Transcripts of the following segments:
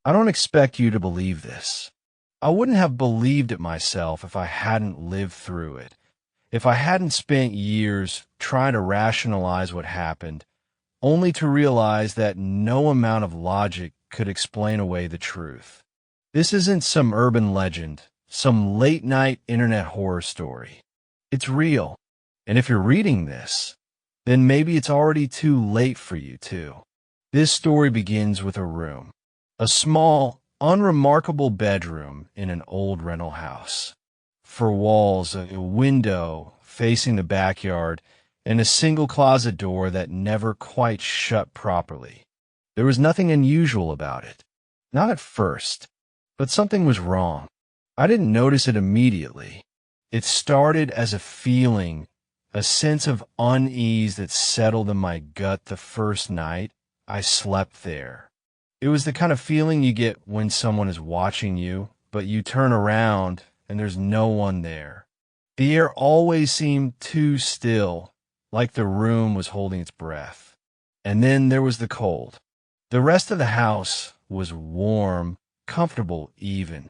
I don't expect you to believe this. I wouldn't have believed it myself if I hadn't lived through it, if I hadn't spent years trying to rationalize what happened, only to realize that no amount of logic could explain away the truth. This isn't some urban legend, some late-night internet horror story. It's real. And if you're reading this, then maybe it's already too late for you, too. This story begins with a room. A small, unremarkable bedroom in an old rental house. For walls, a window facing the backyard, and a single closet door that never quite shut properly. There was nothing unusual about it. Not at first, but something was wrong. I didn't notice it immediately. It started as a feeling, a sense of unease that settled in my gut the first night I slept there. It was the kind of feeling you get when someone is watching you, but you turn around and there's no one there. The air always seemed too still, like the room was holding its breath. And then there was the cold. The rest of the house was warm, comfortable even.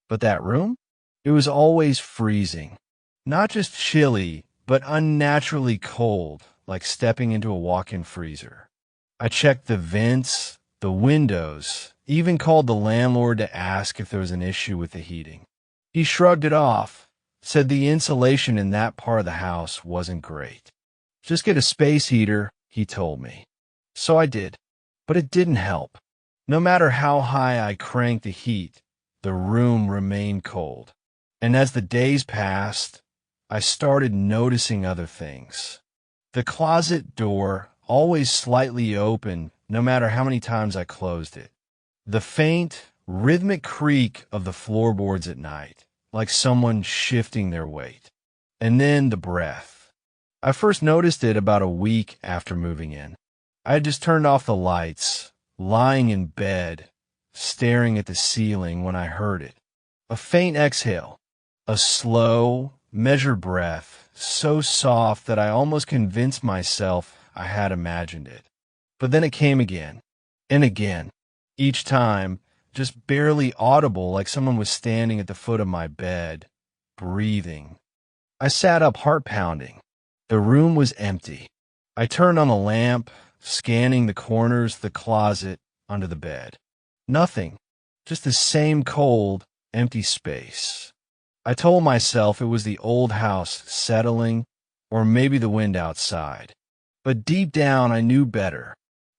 But that room? It was always freezing. Not just chilly, but unnaturally cold, like stepping into a walk-in freezer. I checked the vents, the windows, even called the landlord to ask if there was an issue with the heating. He shrugged it off, said the insulation in that part of the house wasn't great. Just get a space heater, he told me. So I did, but it didn't help. No matter how high I cranked the heat, the room remained cold. And as the days passed, I started noticing other things. The closet door always slightly open no matter how many times I closed it. The faint, rhythmic creak of the floorboards at night, like someone shifting their weight. And then the breath. I first noticed it about a week after moving in. I had just turned off the lights, lying in bed, staring at the ceiling when I heard it. A faint exhale, a slow, measured breath, so soft that I almost convinced myself I had imagined it. But then it came again, and again, each time just barely audible, like someone was standing at the foot of my bed, breathing. I sat up, heart pounding. The room was empty. I turned on the lamp, scanning the corners, the closet, under the bed. Nothing, just the same cold, empty space. I told myself it was the old house settling, or maybe the wind outside. But deep down, I knew better.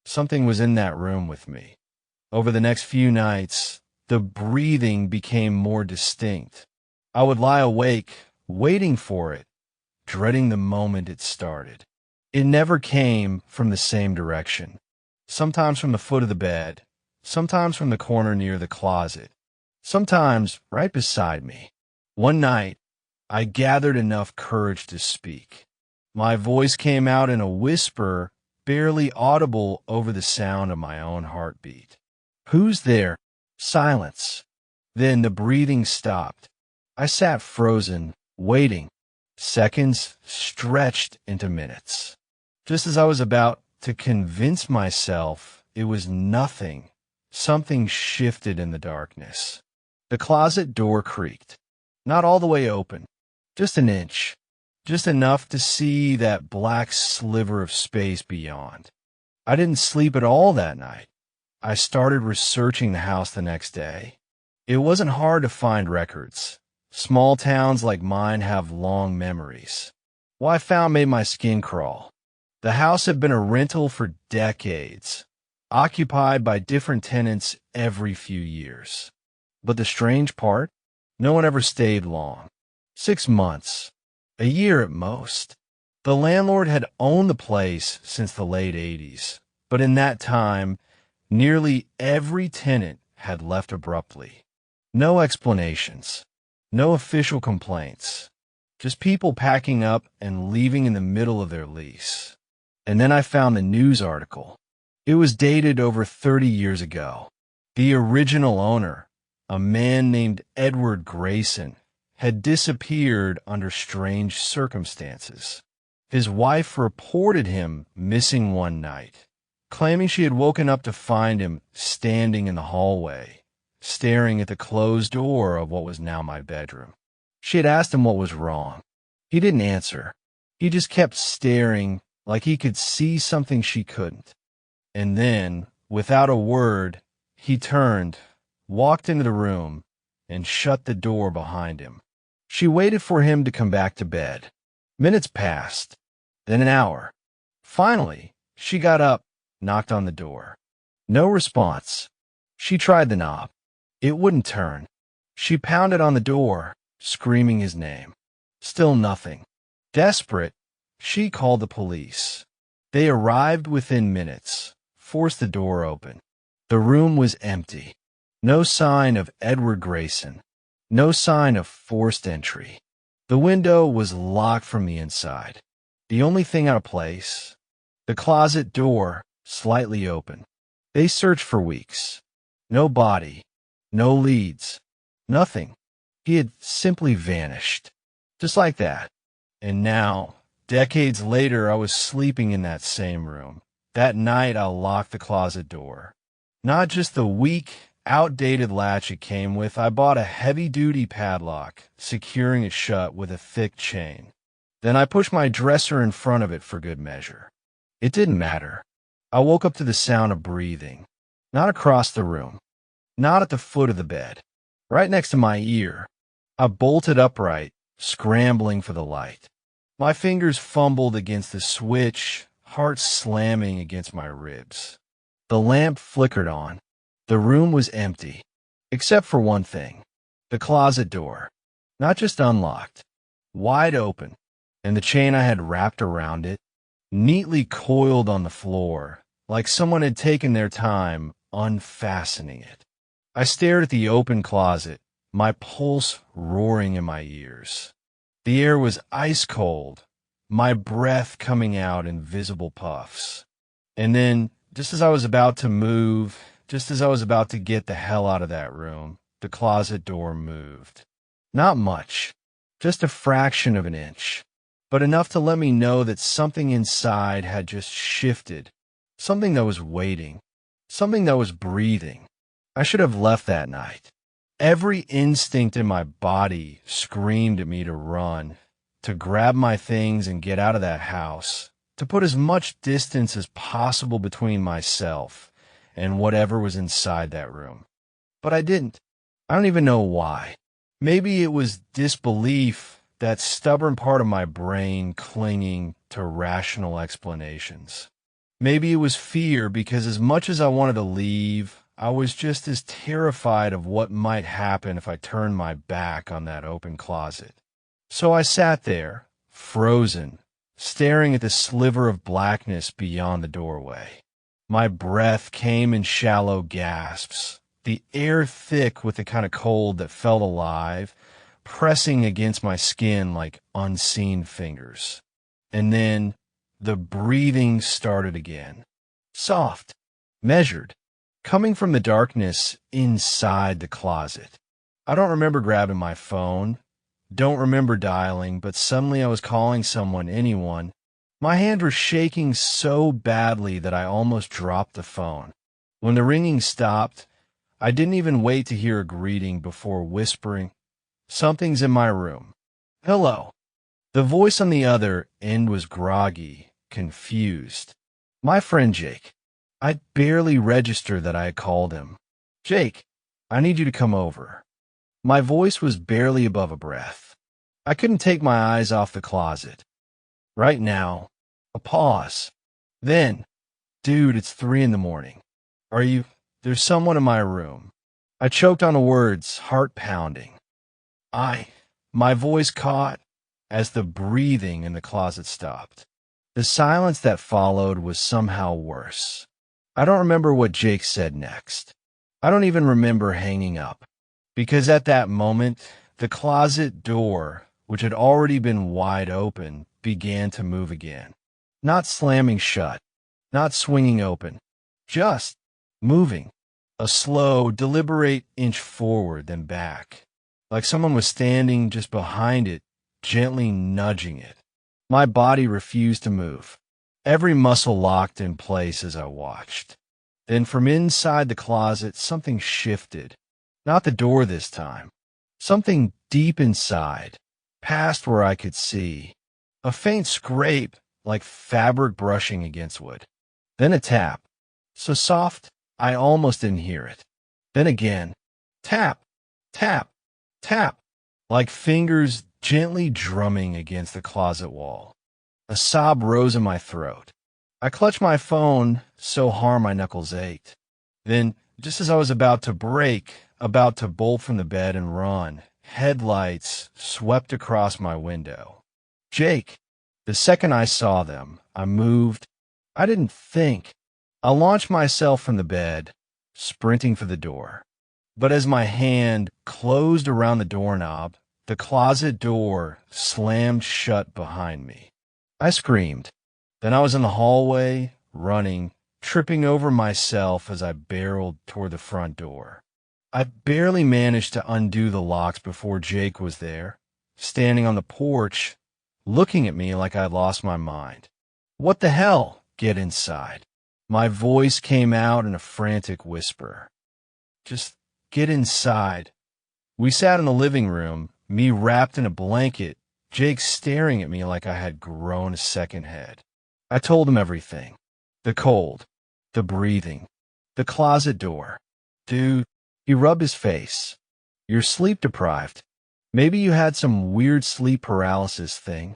Something was in that room with me. Over the next few nights, the breathing became more distinct. I would lie awake, waiting for it, dreading the moment it started. It never came from the same direction. Sometimes from the foot of the bed, sometimes from the corner near the closet, sometimes right beside me. One night, I gathered enough courage to speak. My voice came out in a whisper, barely audible over the sound of my own heartbeat. "Who's there?" Silence. Then the breathing stopped. I sat frozen, waiting. Seconds stretched into minutes. Just as I was about to convince myself it was nothing, something shifted in the darkness. The closet door creaked. Not all the way open, just an inch. Just enough to see that black sliver of space beyond. I didn't sleep at all that night. I started researching the house the next day. It wasn't hard to find records. Small towns like mine have long memories. What I found made my skin crawl. The house had been a rental for decades, occupied by different tenants every few years. But the strange part, no one ever stayed long. 6 months. A year at most. The landlord had owned the place since the late 80s, but in that time, nearly every tenant had left abruptly. No explanations, no official complaints, just people packing up and leaving in the middle of their lease. And then I found the news article. It was dated over 30 years ago. The original owner, a man named Edward Grayson, had disappeared under strange circumstances. His wife reported him missing one night, claiming she had woken up to find him standing in the hallway, staring at the closed door of what was now my bedroom. She had asked him what was wrong. He didn't answer. He just kept staring like he could see something she couldn't. And then, without a word, he turned, walked into the room, and shut the door behind him. She waited for him to come back to bed. Minutes passed, then an hour. Finally, she got up, knocked on the door. No response. She tried the knob. It wouldn't turn. She pounded on the door, screaming his name. Still nothing. Desperate, she called the police. They arrived within minutes, forced the door open. The room was empty. No sign of Edward Grayson. No sign of forced entry. The window was locked from the inside. The only thing out of place, the closet door slightly open. They searched for weeks. No body, no leads, nothing. He had simply vanished. Just like that. And now, decades later, I was sleeping in that same room. That night, I locked the closet door. Not just the weak, outdated latch it came with, I bought a heavy-duty padlock, securing it shut with a thick chain. Then I pushed my dresser in front of it for good measure. It didn't matter. I woke up to the sound of breathing. Not across the room. Not at the foot of the bed. Right next to my ear. I bolted upright, scrambling for the light. My fingers fumbled against the switch, heart slamming against my ribs. The lamp flickered on. The room was empty, except for one thing. The closet door. Not just unlocked. Wide open. And the chain I had wrapped around it, neatly coiled on the floor, like someone had taken their time unfastening it. I stared at the open closet, my pulse roaring in my ears. The air was ice cold, my breath coming out in visible puffs. And then, just as I was about to move, just as I was about to get the hell out of that room, the closet door moved. Not much, just a fraction of an inch, but enough to let me know that something inside had just shifted, something that was waiting, something that was breathing. I should have left that night. Every instinct in my body screamed at me to run, to grab my things and get out of that house, to put as much distance as possible between myself and whatever was inside that room. But I didn't. I don't even know why. Maybe it was disbelief, that stubborn part of my brain clinging to rational explanations. Maybe it was fear, because as much as I wanted to leave, I was just as terrified of what might happen if I turned my back on that open closet. So I sat there, frozen, staring at the sliver of blackness beyond the doorway. My breath came in shallow gasps, the air thick with the kind of cold that felt alive, pressing against my skin like unseen fingers. And then the breathing started again. Soft, measured, coming from the darkness inside the closet. I don't remember grabbing my phone, don't remember dialing, but suddenly I was calling someone, anyone. My hands were shaking so badly that I almost dropped the phone. When the ringing stopped, I didn't even wait to hear a greeting before whispering, "Something's in my room." "Hello." The voice on the other end was groggy, confused. My friend Jake. I'd barely registered that I had called him. "Jake, I need you to come over." My voice was barely above a breath. I couldn't take my eyes off the closet. Right now, a pause. Then, "Dude, it's 3 a.m. There's someone in my room." I choked on the words, heart pounding. My voice caught as the breathing in the closet stopped. The silence that followed was somehow worse. I don't remember what Jake said next. I don't even remember hanging up. Because at that moment, the closet door, which had already been wide open, began to move again. Not slamming shut, not swinging open, just moving. A slow, deliberate inch forward, then back. Like someone was standing just behind it, gently nudging it. My body refused to move. every muscle locked in place as I watched. Then from inside the closet, something shifted. Not the door this time. Something deep inside, past where I could see. A faint scrape, like fabric brushing against wood. Then a tap. So soft, I almost didn't hear it. Then again. Tap, tap, tap. Like fingers gently drumming against the closet wall. A sob rose in my throat. I clutched my phone so hard my knuckles ached. Then, just as I was about to bolt from the bed and run, headlights swept across my window. Jake. The second I saw them, I moved. I didn't think. I launched myself from the bed, sprinting for the door. But as my hand closed around the doorknob, the closet door slammed shut behind me. I screamed. Then I was in the hallway, running, tripping over myself as I barreled toward the front door. I barely managed to undo the locks before Jake was there, standing on the porch, looking at me like I'd lost my mind. What the hell? Get inside. My voice came out in a frantic whisper. Just get inside. We sat in the living room, me wrapped in a blanket, Jake staring at me like I had grown a second head. I told him everything. The cold, the breathing, the closet door. Dude, he rubbed his face. You're sleep deprived. Maybe you had some weird sleep paralysis thing.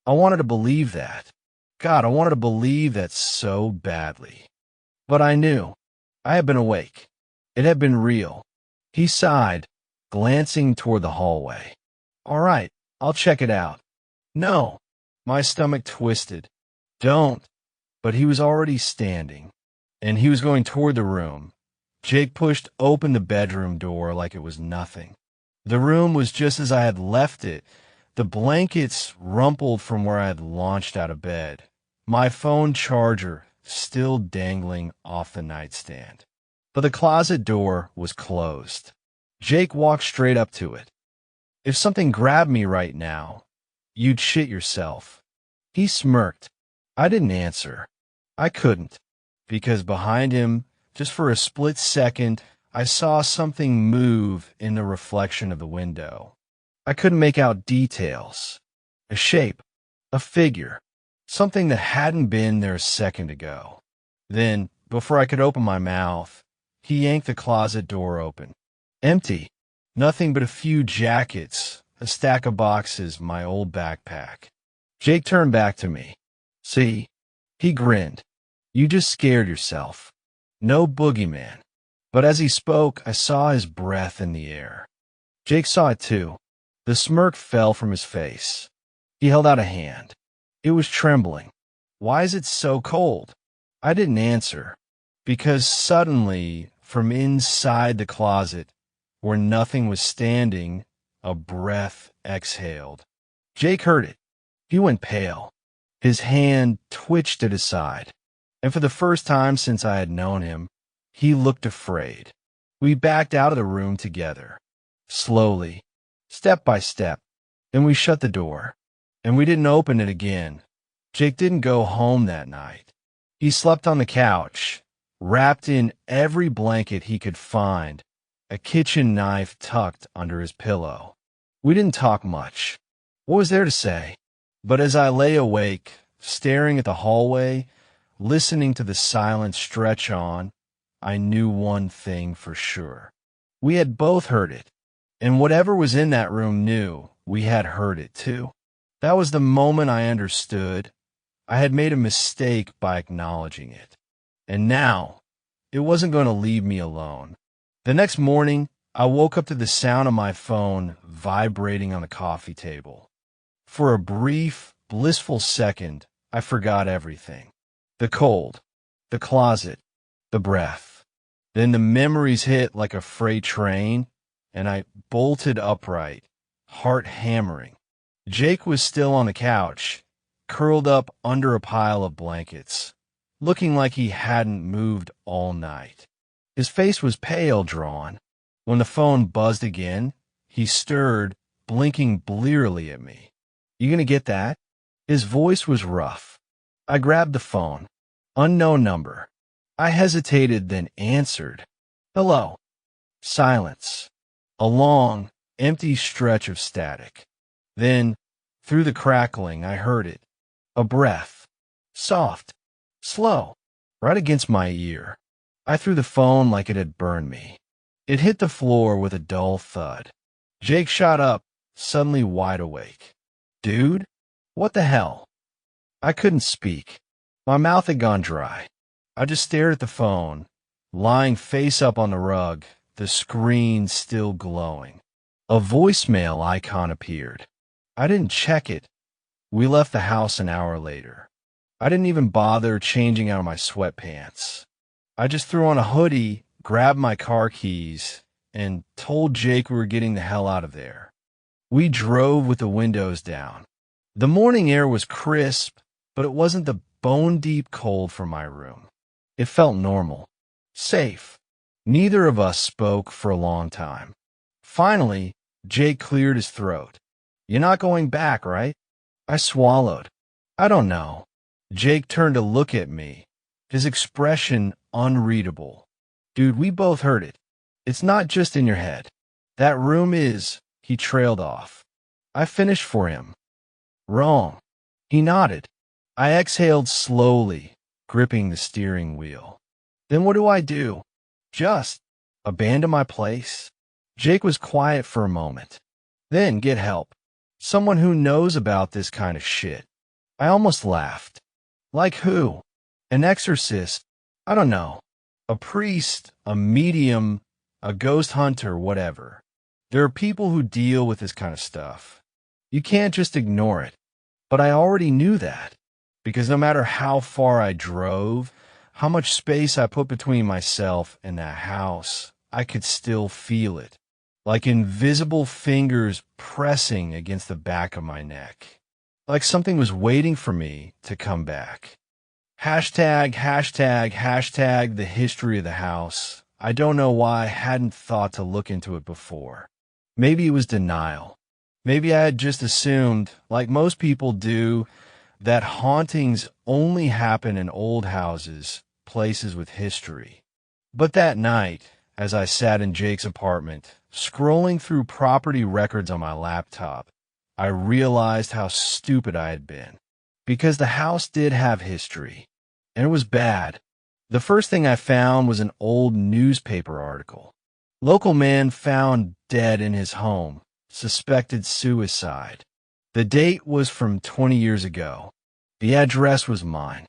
I wanted to believe that. God, I wanted to believe that so badly. But I knew. I had been awake. It had been real. He sighed, glancing toward the hallway. All right, I'll check it out. No. My stomach twisted. Don't. But he was already standing, and he was going toward the room. Jake pushed open the bedroom door like it was nothing. The room was just as I had left it. The blankets rumpled from where I had launched out of bed. My phone charger still dangling off the nightstand. But the closet door was closed. Jake walked straight up to it. If something grabbed me right now, you'd shit yourself. He smirked. I didn't answer. I couldn't, because behind him, just for a split second, I saw something move in the reflection of the window. I couldn't make out details. A shape, a figure, something that hadn't been there a second ago. Then, before I could open my mouth, he yanked the closet door open. Empty. Nothing but a few jackets, a stack of boxes, my old backpack. Jake turned back to me. See? He grinned. You just scared yourself. No boogeyman. But as he spoke, I saw his breath in the air. Jake saw it too. The smirk fell from his face. He held out a hand. It was trembling. Why is it so cold? I didn't answer, because suddenly, from inside the closet, where nothing was standing, a breath exhaled. Jake heard it. He went pale. His hand twitched at his side. And for the first time since I had known him, he looked afraid. We backed out of the room together, slowly, step by step. Then we shut the door, and we didn't open it again. Jake didn't go home that night. He slept on the couch, wrapped in every blanket he could find, a kitchen knife tucked under his pillow. We didn't talk much. What was there to say? But as I lay awake, staring at the hallway, listening to the silence stretch on, I knew one thing for sure. We had both heard it, and whatever was in that room knew we had heard it too. That was the moment I understood. I had made a mistake by acknowledging it. And now, it wasn't going to leave me alone. The next morning, I woke up to the sound of my phone vibrating on the coffee table. For a brief, blissful second, I forgot everything. The cold, the closet, the breath. Then the memories hit like a freight train, and I bolted upright, heart hammering. Jake was still on the couch, curled up under a pile of blankets, looking like he hadn't moved all night. His face was pale, drawn. When the phone buzzed again, he stirred, blinking blearily at me. You gonna get that? His voice was rough. I grabbed the phone. Unknown number. I hesitated, then answered. Hello. Silence. A long, empty stretch of static. Then, through the crackling, I heard it. A breath. Soft. Slow. Right against my ear. I threw the phone like it had burned me. It hit the floor with a dull thud. Jake shot up, suddenly wide awake. Dude? What the hell? I couldn't speak. My mouth had gone dry. I just stared at the phone, lying face up on the rug, the screen still glowing. A voicemail icon appeared. I didn't check it. We left the house an hour later. I didn't even bother changing out of my sweatpants. I just threw on a hoodie, grabbed my car keys, and told Jake we were getting the hell out of there. We drove with the windows down. The morning air was crisp, but it wasn't the bone-deep cold from my room. It felt normal, safe. Neither of us spoke for a long time. Finally, Jake cleared his throat. You're not going back, right? I swallowed. I don't know. Jake turned to look at me, his expression unreadable. Dude, we both heard it. It's not just in your head. That room is, he trailed off. I finished for him. Wrong. He nodded. I exhaled slowly, gripping the steering wheel. Then what do? Just abandon my place? Jake was quiet for a moment. Then get help. Someone who knows about this kind of shit. I almost laughed. Like who? An exorcist? I don't know. A priest, a medium, a ghost hunter, whatever. There are people who deal with this kind of stuff. You can't just ignore it. But I already knew that. Because no matter how far I drove, how much space I put between myself and that house, I could still feel it. Like invisible fingers pressing against the back of my neck. Like something was waiting for me to come back. Hashtag the history of the house. I don't know why I hadn't thought to look into it before. Maybe it was denial. Maybe I had just assumed, like most people do, that hauntings only happen in old houses, places with history. But that night, as I sat in Jake's apartment, scrolling through property records on my laptop, I realized how stupid I had been. Because the house did have history, and it was bad. The first thing I found was an old newspaper article. Local man found dead in his home, suspected suicide. The date was from 20 years ago. The address was mine.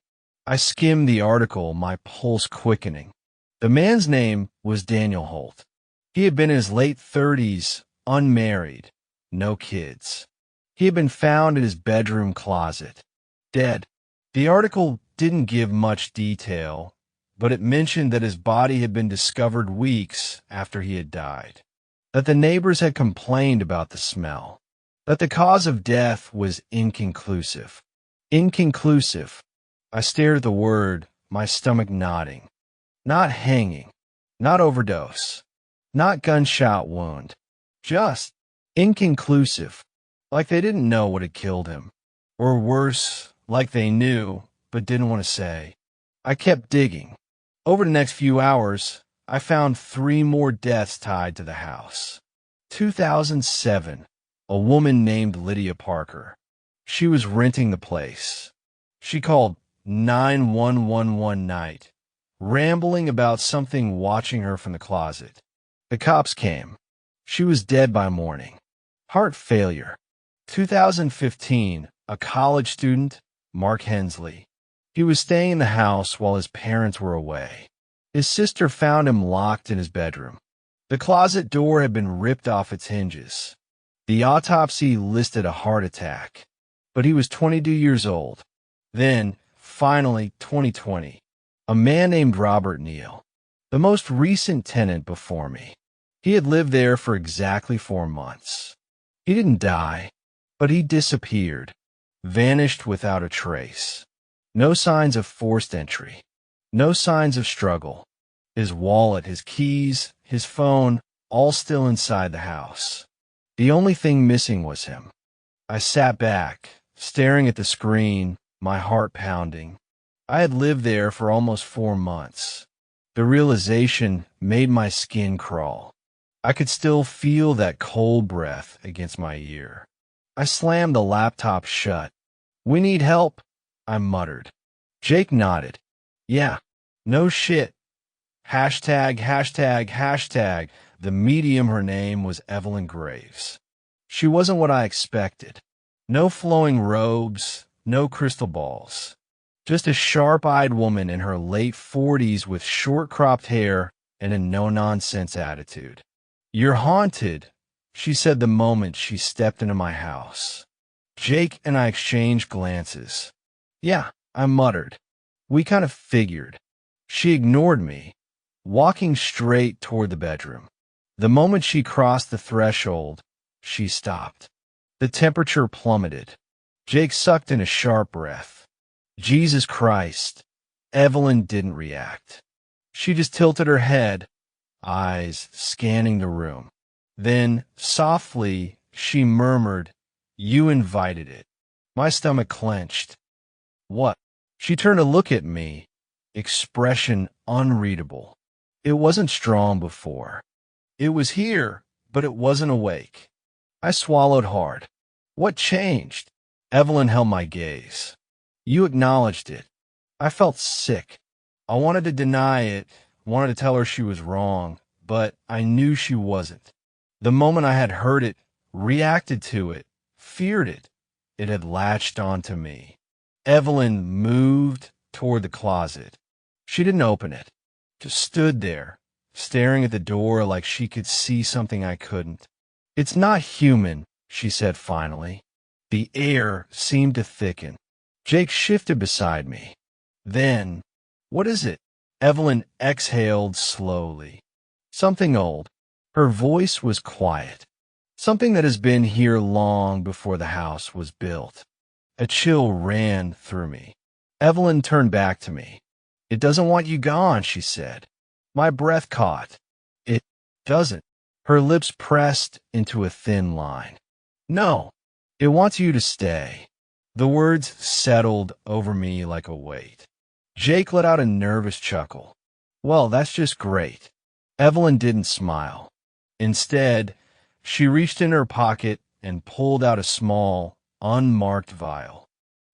I skimmed the article, my pulse quickening. The man's name was Daniel Holt. He had been in his late 30s, unmarried, no kids. He had been found in his bedroom closet, dead. The article didn't give much detail, but it mentioned that his body had been discovered weeks after he had died, that the neighbors had complained about the smell, that the cause of death was inconclusive. Inconclusive. I stared at the word, my stomach knotting. Not hanging, not overdose, not gunshot wound, just inconclusive, like they didn't know what had killed him, or worse, like they knew but didn't want to say. I kept digging. Over the next few hours, I found 3 more deaths tied to the house. 2007, a woman named Lydia Parker. She was renting the place. She called 911 one night, rambling about something watching her from the closet. The cops came. She was dead by morning. Heart failure. 2015, a college student, Mark Hensley. He was staying in the house while his parents were away. His sister found him locked in his bedroom. The closet door had been ripped off its hinges. The autopsy listed a heart attack, but he was 22 years old. Then, finally, 2020, a man named Robert Neal, the most recent tenant before me. He had lived there for exactly 4 months. He didn't die, but he disappeared, vanished without a trace. No signs of forced entry. No signs of struggle. His wallet, his keys, his phone, all still inside the house. The only thing missing was him. I sat back, staring at the screen, my heart pounding. I had lived there for almost 4 months. The realization made my skin crawl. I could still feel that cold breath against my ear. I slammed the laptop shut. "We need help," I muttered. Jake nodded. "Yeah, no shit. Hashtag, hashtag, hashtag." The medium, her name was Evelyn Graves. She wasn't what I expected. No flowing robes, no crystal balls. Just a sharp-eyed woman in her late 40s with short-cropped hair and a no-nonsense attitude. "You're haunted," she said the moment she stepped into my house. Jake and I exchanged glances. "Yeah," I muttered. "We kind of figured." She ignored me, walking straight toward the bedroom. The moment she crossed the threshold, she stopped. The temperature plummeted. Jake sucked in a sharp breath. Jesus Christ. Evelyn didn't react. She just tilted her head, eyes scanning the room. Then, softly, she murmured, "You invited it." My stomach clenched. "What?" She turned to look at me, expression unreadable. It wasn't strong before. It was here, but it wasn't awake. I swallowed hard. "What changed?" Evelyn held my gaze. "You acknowledged it." I felt sick. I wanted to deny it, wanted to tell her she was wrong, but I knew she wasn't. The moment I had heard it, reacted to it, feared it, it had latched onto me. Evelyn moved toward the closet. She didn't open it, just stood there, staring at the door like she could see something I couldn't. "It's not human," she said finally. The air seemed to thicken. Jake shifted beside me. Then, "What is it?" Evelyn exhaled slowly. "Something old." Her voice was quiet. "Something that has been here long before the house was built." A chill ran through me. Evelyn turned back to me. "It doesn't want you gone," she said. My breath caught. "It doesn't." Her lips pressed into a thin line. "No, it wants you to stay." The words settled over me like a weight. Jake let out a nervous chuckle. "Well, that's just great." Evelyn didn't smile. Instead, she reached in her pocket and pulled out a small, unmarked vial.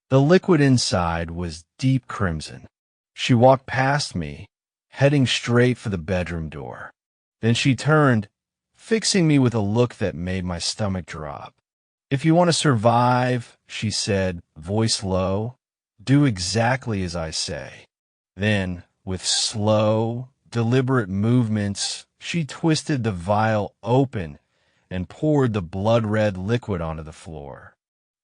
The liquid inside was deep crimson. She walked past me, heading straight for the bedroom door. Then she turned, fixing me with a look that made my stomach drop. "If you want to survive," she said, voice low, "do exactly as I say." Then, with slow, deliberate movements, she twisted the vial open and poured the blood-red liquid onto the floor.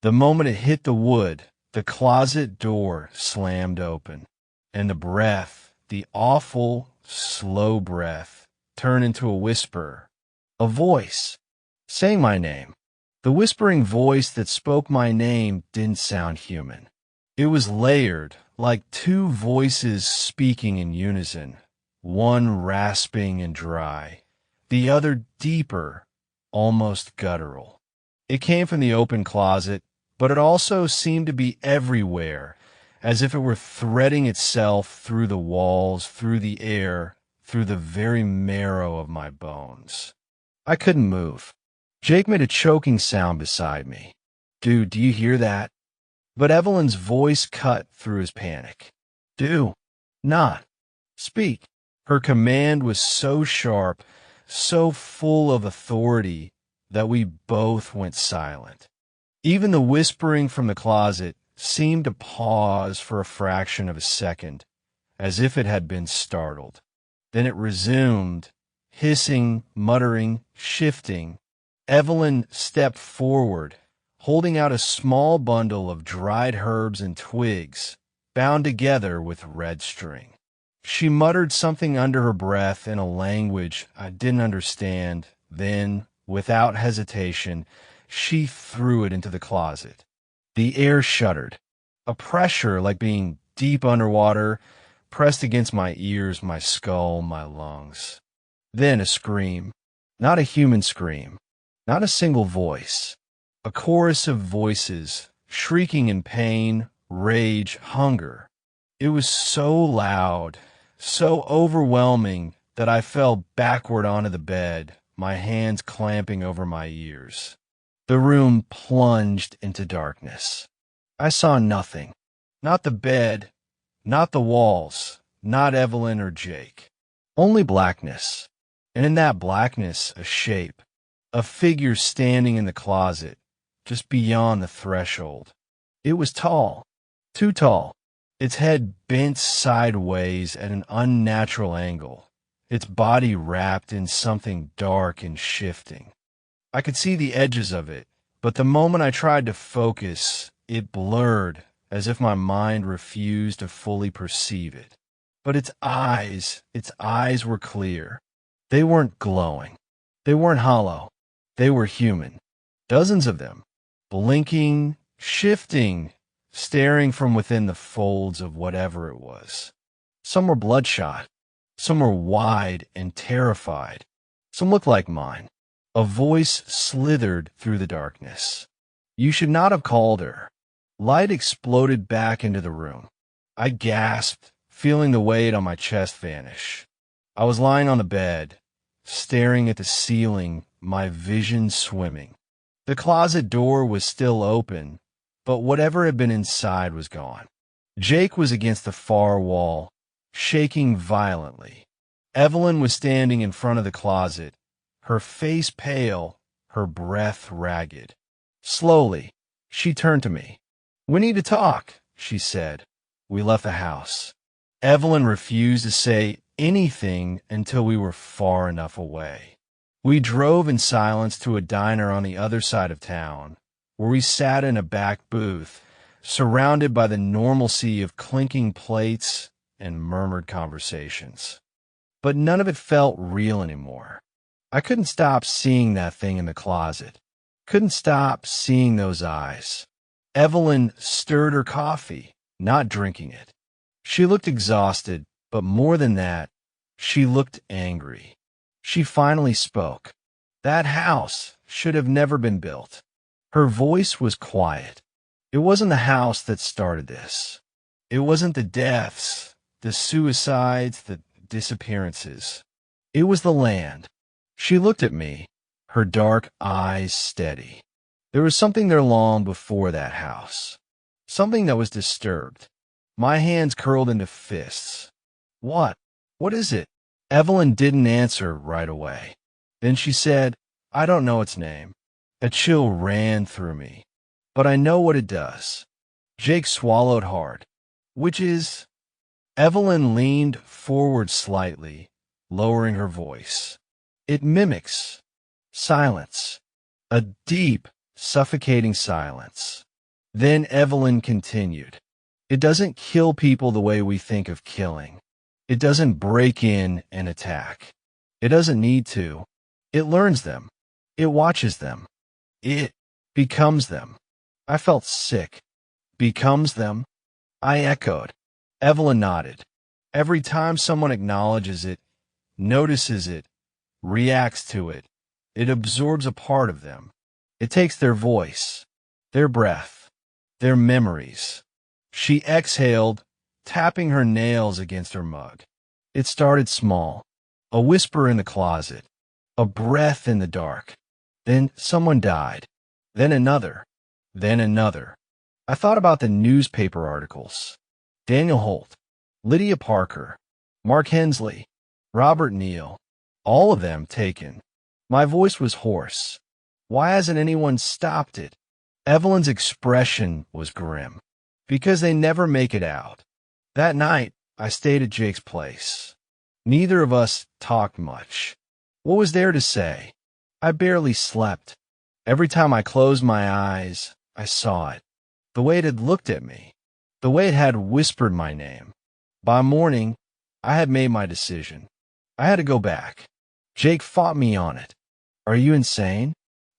The moment it hit the wood, the closet door slammed open, and the breath, the awful, slow breath, turned into a whisper, a voice, saying my name. The whispering voice that spoke my name didn't sound human. It was layered, like two voices speaking in unison, one rasping and dry, the other deeper, almost guttural. It came from the open closet, but it also seemed to be everywhere, as if it were threading itself through the walls, through the air, through the very marrow of my bones. I couldn't move. Jake made a choking sound beside me. "Dude, do you hear that?" But Evelyn's voice cut through his panic. "Do not speak." Her command was so sharp, so full of authority, that we both went silent. Even the whispering from the closet seemed to pause for a fraction of a second, as if it had been startled. Then it resumed, hissing, muttering, shifting. Evelyn stepped forward, holding out a small bundle of dried herbs and twigs, bound together with red string. She muttered something under her breath in a language I didn't understand. Then, without hesitation, she threw it into the closet. The air shuddered. A pressure like being deep underwater pressed against my ears, my skull, my lungs. Then a scream. Not a human scream. Not a single voice. A chorus of voices, shrieking in pain, rage, hunger. It was so loud, so overwhelming that I fell backward onto the bed, my hands clamping over my ears. The room plunged into darkness. I saw nothing. Not the bed, not the walls, not Evelyn or Jake. Only blackness. And in that blackness, a shape. A figure standing in the closet, just beyond the threshold. It was tall. Too tall. Its head bent sideways at an unnatural angle. Its body wrapped in something dark and shifting. I could see the edges of it, but the moment I tried to focus, it blurred, as if my mind refused to fully perceive it. But its eyes were clear. They weren't glowing. They weren't hollow. They were human. Dozens of them, blinking, shifting, staring from within the folds of whatever it was. Some were bloodshot. Some were wide and terrified. Some looked like mine. A voice slithered through the darkness. You should not have called her. Light exploded back into the room. I gasped, feeling the weight on my chest vanish. I was lying on the bed, staring at the ceiling, my vision swimming. The closet door was still open, but whatever had been inside was gone. Jake was against the far wall, shaking violently. Evelyn was standing in front of the closet, her face pale, her breath ragged. Slowly, she turned to me. "We need to talk," she said. We left the house. Evelyn refused to say anything until we were far enough away. We drove in silence to a diner on the other side of town, where we sat in a back booth, surrounded by the normalcy of clinking plates and murmured conversations. But none of it felt real anymore. I couldn't stop seeing that thing in the closet. Couldn't stop seeing those eyes. Evelyn stirred her coffee, not drinking it. She looked exhausted, but more than that, she looked angry. She finally spoke. That house should have never been built. Her voice was quiet. It wasn't the house that started this. It wasn't the deaths, the suicides, the disappearances. It was the land. She looked at me, her dark eyes steady. There was something there long before that house. Something that was disturbed. My hands curled into fists. What? What is it? Evelyn didn't answer right away. Then she said, "I don't know its name." A chill ran through me. But I know what it does. Jake swallowed hard. Which is? Evelyn leaned forward slightly, lowering her voice. It mimics silence. A deep, suffocating silence. Then Evelyn continued. It doesn't kill people the way we think of killing. It doesn't break in and attack. It doesn't need to. It learns them. It watches them. It becomes them. I felt sick. Becomes them? I echoed. Evelyn nodded. Every time someone acknowledges it, notices it, reacts to it, it absorbs a part of them. It takes their voice, their breath, their memories. She exhaled, tapping her nails against her mug. It started small, a whisper in the closet, a breath in the dark. Then someone died. Then another. Then another. I thought about the newspaper articles. Daniel Holt, Lydia Parker, Mark Hensley, Robert Neal, all of them taken. My voice was hoarse. Why hasn't anyone stopped it? Evelyn's expression was grim. Because they never make it out. That night, I stayed at Jake's place. Neither of us talked much. What was there to say? I barely slept. Every time I closed my eyes, I saw it. The way it had looked at me. The way it had whispered my name. By morning, I had made my decision. I had to go back. Jake fought me on it. Are you insane?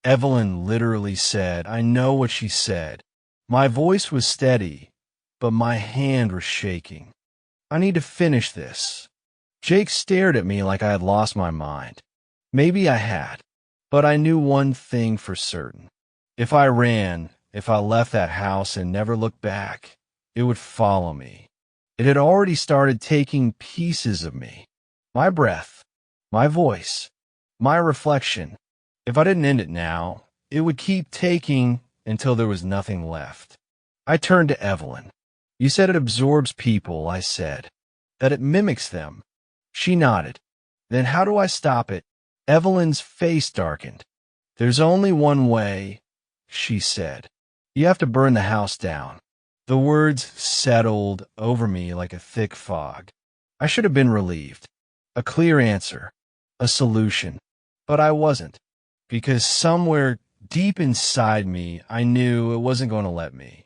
Evelyn literally said. I know what she said. My voice was steady, but my hand was shaking. I need to finish this. Jake stared at me like I had lost my mind. Maybe I had, but I knew one thing for certain. If I ran, if I left that house and never looked back, it would follow me. It had already started taking pieces of me. My breath, my voice, my reflection. If I didn't end it now, it would keep taking until there was nothing left. I turned to Evelyn. You said it absorbs people, I said. That it mimics them. She nodded. Then how do I stop it? Evelyn's face darkened. There's only one way, she said. You have to burn the house down. The words settled over me like a thick fog. I should have been relieved. A clear answer. A solution. But I wasn't. Because somewhere deep inside me, I knew it wasn't going to let me.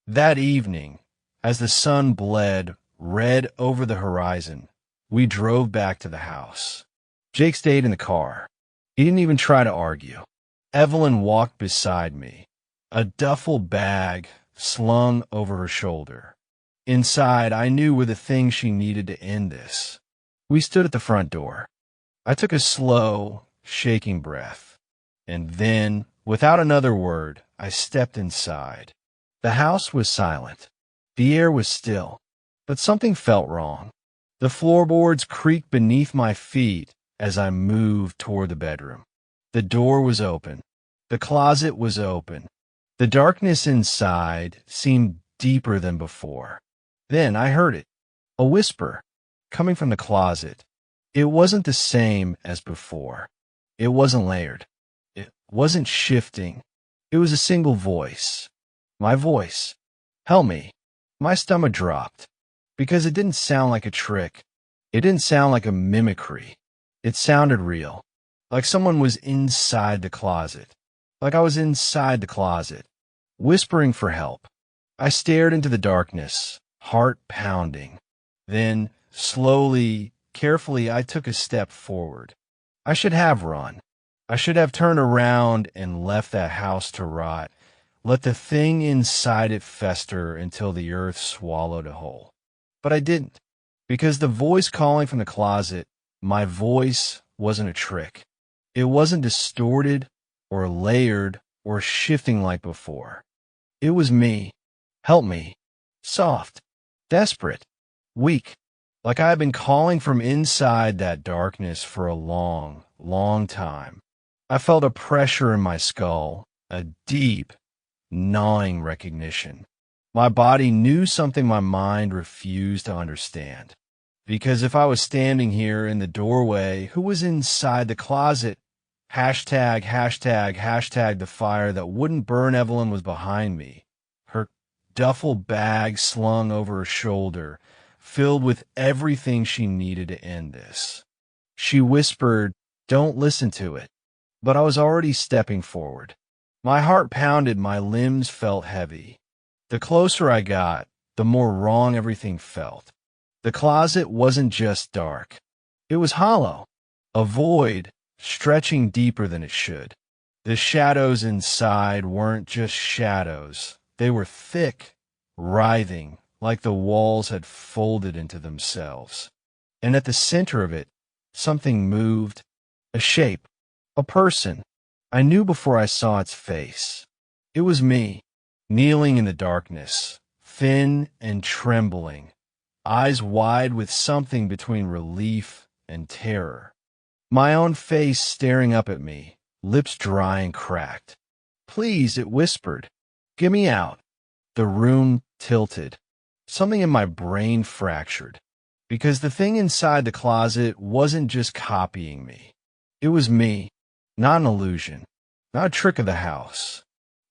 That evening, as the sun bled red over the horizon, we drove back to the house. Jake stayed in the car. He didn't even try to argue. Evelyn walked beside me, a duffel bag slung over her shoulder. Inside, I knew were the things she needed to end this. We stood at the front door. I took a slow, shaking breath, and then, without another word, I stepped inside. The house was silent. The air was still, but something felt wrong. The floorboards creaked beneath my feet as I moved toward the bedroom. The door was open. The closet was open. The darkness inside seemed deeper than before. Then I heard it, a whisper, coming from the closet. It wasn't the same as before. It wasn't layered. It wasn't shifting. It was a single voice. My voice. Help me. My stomach dropped, because it didn't sound like a trick. It didn't sound like a mimicry. It sounded real, like someone was inside the closet, like I was inside the closet, whispering for help. I stared into the darkness, heart pounding. Then, slowly, carefully, I took a step forward. I should have run. I should have turned around and left that house to rot, let the thing inside it fester until the earth swallowed it whole. But I didn't, because the voice calling from the closet, my voice wasn't a trick. It wasn't distorted or layered or shifting like before. It was me. Help me. Soft. Desperate. Weak. Like I had been calling from inside that darkness for a long, long time. I felt a pressure in my skull, a deep, gnawing recognition. My body knew something my mind refused to understand. Because if I was standing here in the doorway, who was inside the closet? Hashtag, hashtag, hashtag the fire that wouldn't burn Evelyn was behind me. Her duffel bag slung over her shoulder, filled with everything she needed to end this. She whispered, "Don't listen to it." But I was already stepping forward. My heart pounded, my limbs felt heavy. The closer I got, the more wrong everything felt. The closet wasn't just dark. It was hollow, a void stretching deeper than it should. The shadows inside weren't just shadows. They were thick, writhing, like the walls had folded into themselves. And at the center of it, something moved, a shape, a person. I knew before I saw its face. It was me, kneeling in the darkness, thin and trembling, eyes wide with something between relief and terror. My own face staring up at me, lips dry and cracked. "Please," it whispered. "Get me out." The room tilted. Something in my brain fractured. Because the thing inside the closet wasn't just copying me. It was me. Not an illusion, not a trick of the house.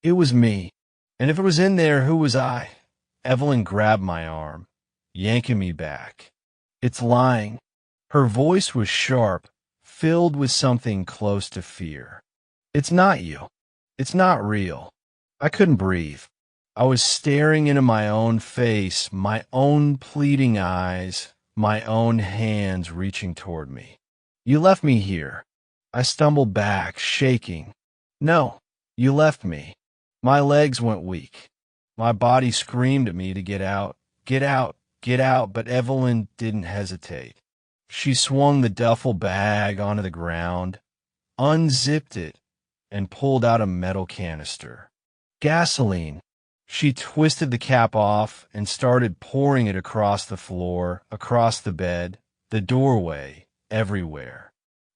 It was me. And if it was in there, who was I? Evelyn grabbed my arm, yanking me back. "It's lying." Her voice was sharp, filled with something close to fear. "It's not you. It's not real." I couldn't breathe. I was staring into my own face, my own pleading eyes, my own hands reaching toward me. "You left me here." I stumbled back, shaking. "No, you left me." My legs went weak. My body screamed at me to get out, get out, get out, but Evelyn didn't hesitate. She swung the duffel bag onto the ground, unzipped it, and pulled out a metal canister. "Gasoline," She twisted the cap off and started pouring it across the floor, across the bed, the doorway, everywhere.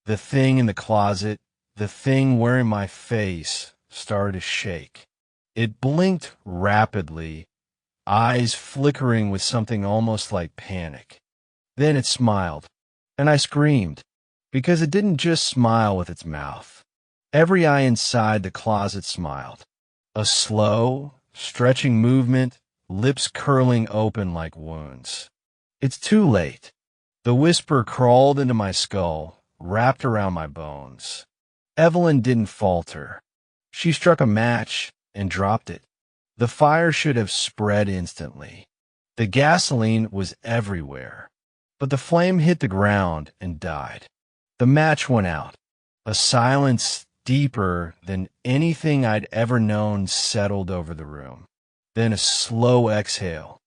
The thing in the closet, the thing wearing my face, started to shake. It blinked rapidly, eyes flickering with something almost like panic. Then it smiled, and I screamed, because it didn't just smile with its mouth. Every eye inside the closet smiled. A slow, stretching movement, lips curling open like wounds. It's too late. The whisper crawled into my skull, wrapped around my bones. Evelyn didn't falter. She struck a match and dropped it. The fire should have spread instantly. The gasoline was everywhere. But the flame hit the ground and died. The match went out. A silence deeper than anything I'd ever known settled over the room. Then a slow exhale.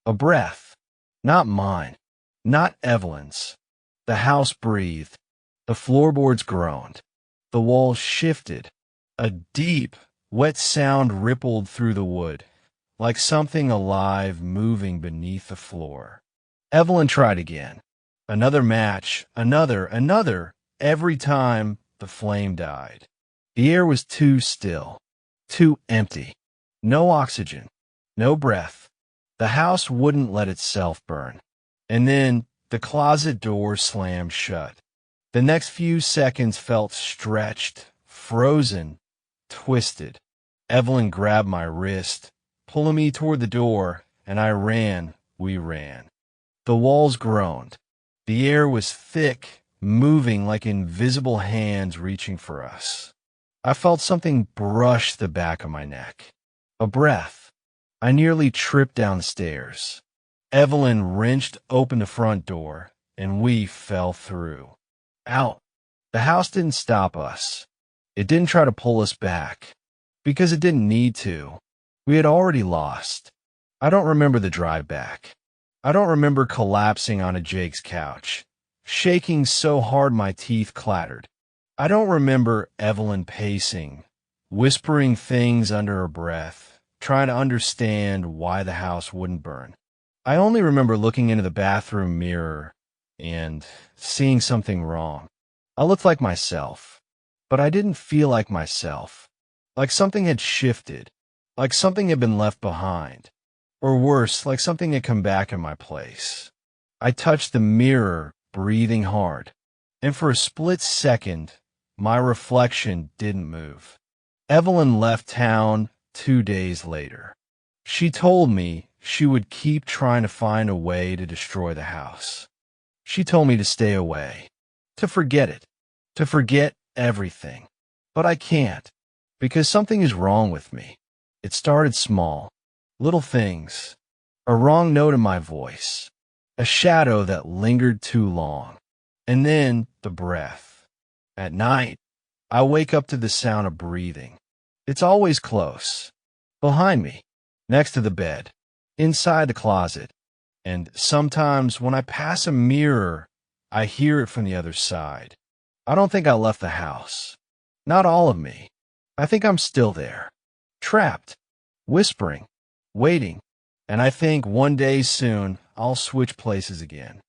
A breath. Not mine. Not Evelyn's. The house breathed. The floorboards groaned. The walls shifted. A deep, wet sound rippled through the wood, like something alive moving beneath the floor. Evelyn tried again. Another match, another. Every time, the flame died. The air was too still, too empty. No oxygen, no breath. The house wouldn't let itself burn. And then the closet door slammed shut. The next few seconds felt stretched, frozen, twisted. Evelyn grabbed my wrist, pulling me toward the door, and I ran. We ran. The walls groaned. The air was thick, moving like invisible hands reaching for us. I felt something brush the back of my neck. A breath. I nearly tripped downstairs. Evelyn wrenched open the front door, and we fell through. Out. The house didn't stop us. It didn't try to pull us back, because it didn't need to. We had already lost. I don't remember the drive back. I don't remember collapsing onto Jake's couch, shaking so hard my teeth clattered. I don't remember Evelyn pacing, whispering things under her breath, trying to understand why the house wouldn't burn. I only remember looking into the bathroom mirror and seeing something wrong. I looked like myself, but I didn't feel like myself. Like something had shifted, like something had been left behind. Or worse, like something had come back in my place. I touched the mirror, breathing hard, and for a split second, my reflection didn't move. Evelyn left town 2 days later. She told me she would keep trying to find a way to destroy the house. She told me to stay away, to forget it, to forget everything. But I can't, because something is wrong with me. It started small. Little things, a wrong note in my voice, a shadow that lingered too long, and then the breath. At night, I wake up to the sound of breathing. It's always close, behind me, next to the bed, inside the closet, and sometimes when I pass a mirror, I hear it from the other side. I don't think I left the house. Not all of me. I think I'm still there, trapped, whispering, waiting, and I think one day soon I'll switch places again.